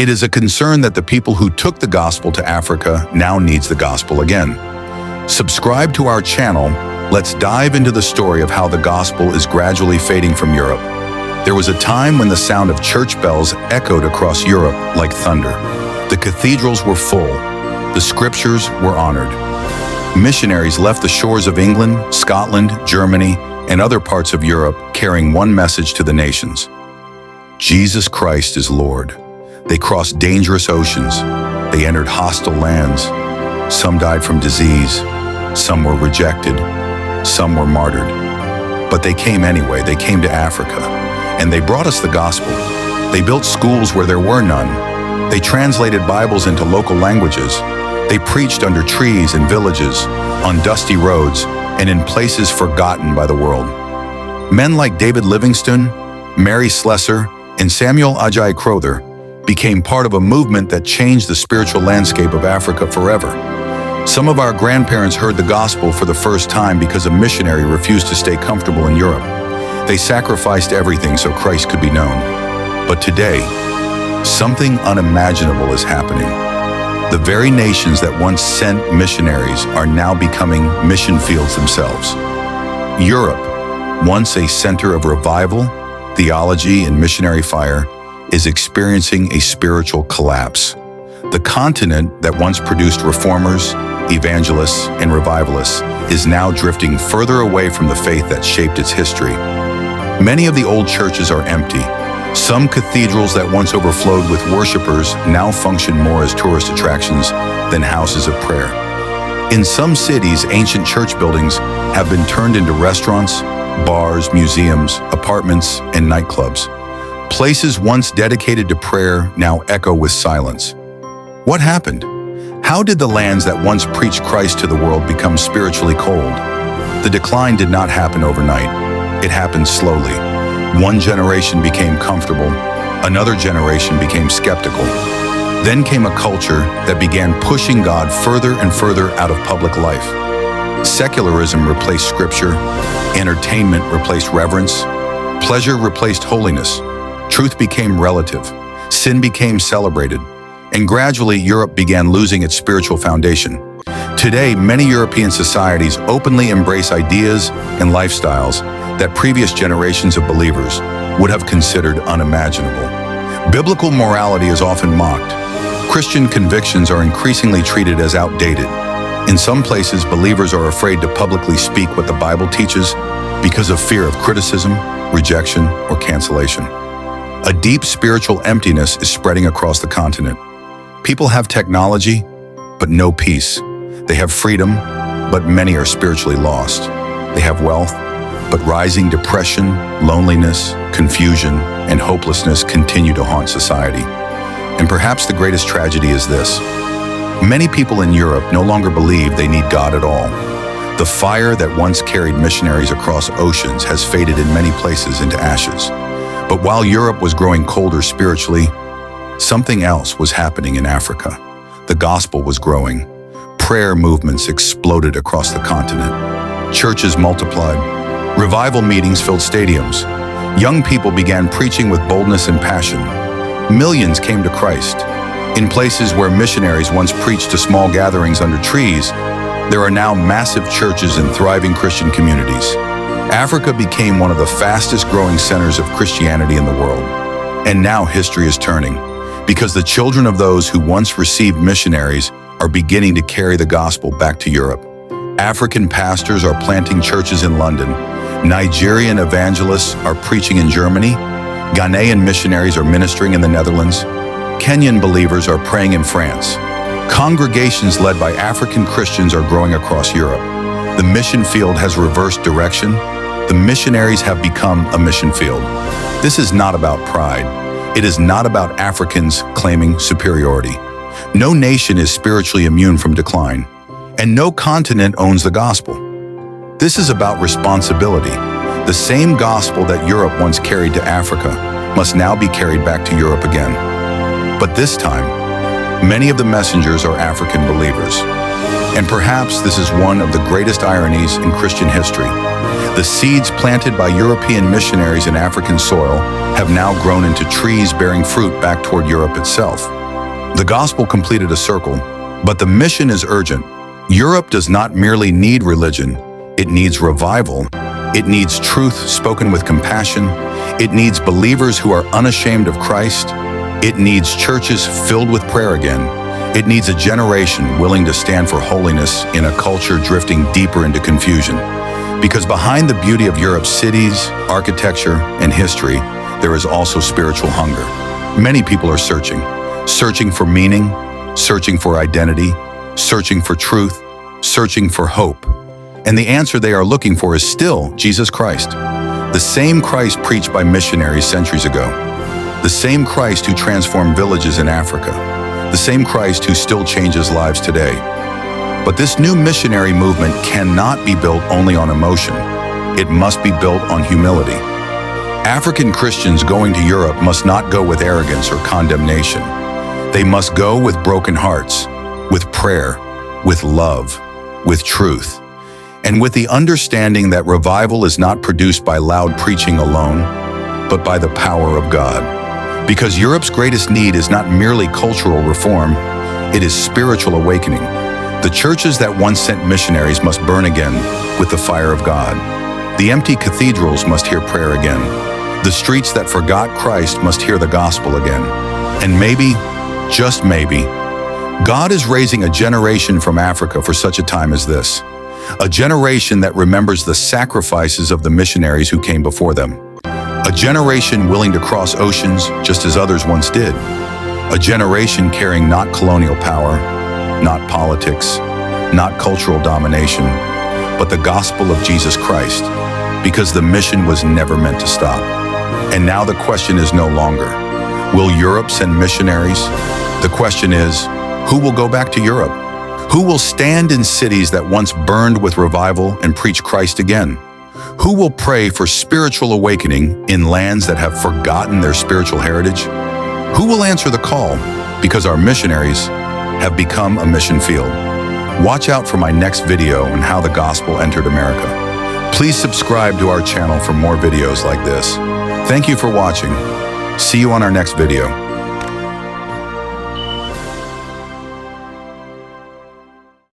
It is a concern that the people who took the gospel to Africa now needs the gospel again. Subscribe to our channel. Let's dive into the story of how the gospel is gradually fading from Europe. There was a time when the sound of church bells echoed across Europe like thunder. The cathedrals were full. The scriptures were honored. Missionaries left the shores of England, Scotland, Germany, and other parts of Europe carrying one message to the nations: Jesus Christ is Lord. They crossed dangerous oceans. They entered hostile lands. Some died from disease. Some were rejected. Some were martyred. But they came anyway. They came to Africa. And they brought us the gospel. They built schools where there were none. They translated Bibles into local languages. They preached under trees in villages, on dusty roads, and in places forgotten by the world. Men like David Livingstone, Mary Slessor, and Samuel Ajay Crowther became part of a movement that changed the spiritual landscape of Africa forever. Some of our grandparents heard the gospel for the first time because a missionary refused to stay comfortable in Europe. They sacrificed everything so Christ could be known. But today, something unimaginable is happening. The very nations that once sent missionaries are now becoming mission fields themselves. Europe, once a center of revival, theology, and missionary fire, is experiencing a spiritual collapse. The continent that once produced reformers, evangelists, and revivalists is now drifting further away from the faith that shaped its history. Many of the old churches are empty. Some cathedrals that once overflowed with worshipers now function more as tourist attractions than houses of prayer. In some cities, ancient church buildings have been turned into restaurants, bars, museums, apartments, and nightclubs. Places once dedicated to prayer now echo with silence. What happened? How did the lands that once preached Christ to the world become spiritually cold? The decline did not happen overnight. It happened slowly. One generation became comfortable. Another generation became skeptical. Then came a culture that began pushing God further and further out of public life. Secularism replaced scripture. Entertainment replaced reverence. Pleasure replaced holiness. Truth became relative. Sin became celebrated. And gradually, Europe began losing its spiritual foundation. Today, many European societies openly embrace ideas and lifestyles that previous generations of believers would have considered unimaginable. Biblical morality is often mocked. Christian convictions are increasingly treated as outdated. In some places, believers are afraid to publicly speak what the Bible teaches because of fear of criticism, rejection, or cancellation. A deep spiritual emptiness is spreading across the continent. People have technology, but no peace. They have freedom, but many are spiritually lost. They have wealth, but rising depression, loneliness, confusion, and hopelessness continue to haunt society. And perhaps the greatest tragedy is this: many people in Europe no longer believe they need God at all. The fire that once carried missionaries across oceans has faded in many places into ashes. But while Europe was growing colder spiritually, something else was happening in Africa. The gospel was growing. Prayer movements exploded across the continent. Churches multiplied. Revival meetings filled stadiums. Young people began preaching with boldness and passion. Millions came to Christ. In places where missionaries once preached to small gatherings under trees, there are now massive churches and thriving Christian communities. Africa became one of the fastest growing centers of Christianity in the world. And now history is turning, because the children of those who once received missionaries are beginning to carry the gospel back to Europe. African pastors are planting churches in London. Nigerian evangelists are preaching in Germany. Ghanaian missionaries are ministering in the Netherlands. Kenyan believers are praying in France. Congregations led by African Christians are growing across Europe. The mission field has reversed direction. The missionaries have become a mission field. This is not about pride. It is not about Africans claiming superiority. No nation is spiritually immune from decline, and no continent owns the gospel. This is about responsibility. The same gospel that Europe once carried to Africa must now be carried back to Europe again. But this time, many of the messengers are African believers. And perhaps this is one of the greatest ironies in Christian history. The seeds planted by European missionaries in African soil have now grown into trees bearing fruit back toward Europe itself. The gospel completed a circle, but the mission is urgent. Europe does not merely need religion, it needs revival. It needs truth spoken with compassion. It needs believers who are unashamed of Christ. It needs churches filled with prayer again. It needs a generation willing to stand for holiness in a culture drifting deeper into confusion. Because behind the beauty of Europe's cities, architecture, and history, there is also spiritual hunger. Many people are searching for meaning, searching for identity, searching for truth, searching for hope. And the answer they are looking for is still Jesus Christ. The same Christ preached by missionaries centuries ago. The same Christ who transformed villages in Africa. The same Christ who still changes lives today. But this new missionary movement cannot be built only on emotion. It must be built on humility. African Christians going to Europe must not go with arrogance or condemnation. They must go with broken hearts, with prayer, with love, with truth. And with the understanding that revival is not produced by loud preaching alone, but by the power of God. Because Europe's greatest need is not merely cultural reform, it is spiritual awakening. The churches that once sent missionaries must burn again with the fire of God. The empty cathedrals must hear prayer again. The streets that forgot Christ must hear the gospel again. And maybe, just maybe, God is raising a generation from Africa for such a time as this. A generation that remembers the sacrifices of the missionaries who came before them. A generation willing to cross oceans just as others once did. A generation carrying not colonial power, not politics, not cultural domination, but the gospel of Jesus Christ, because the mission was never meant to stop. And now the question is no longer, will Europe send missionaries? The question is, who will go back to Europe? Who will stand in cities that once burned with revival and preach Christ again? Who will pray for spiritual awakening in lands that have forgotten their spiritual heritage? Who will answer the call because our missionaries have become a mission field? Watch out for my next video on how the gospel entered America. Please subscribe to our channel for more videos like this. Thank you for watching. See you on our next video.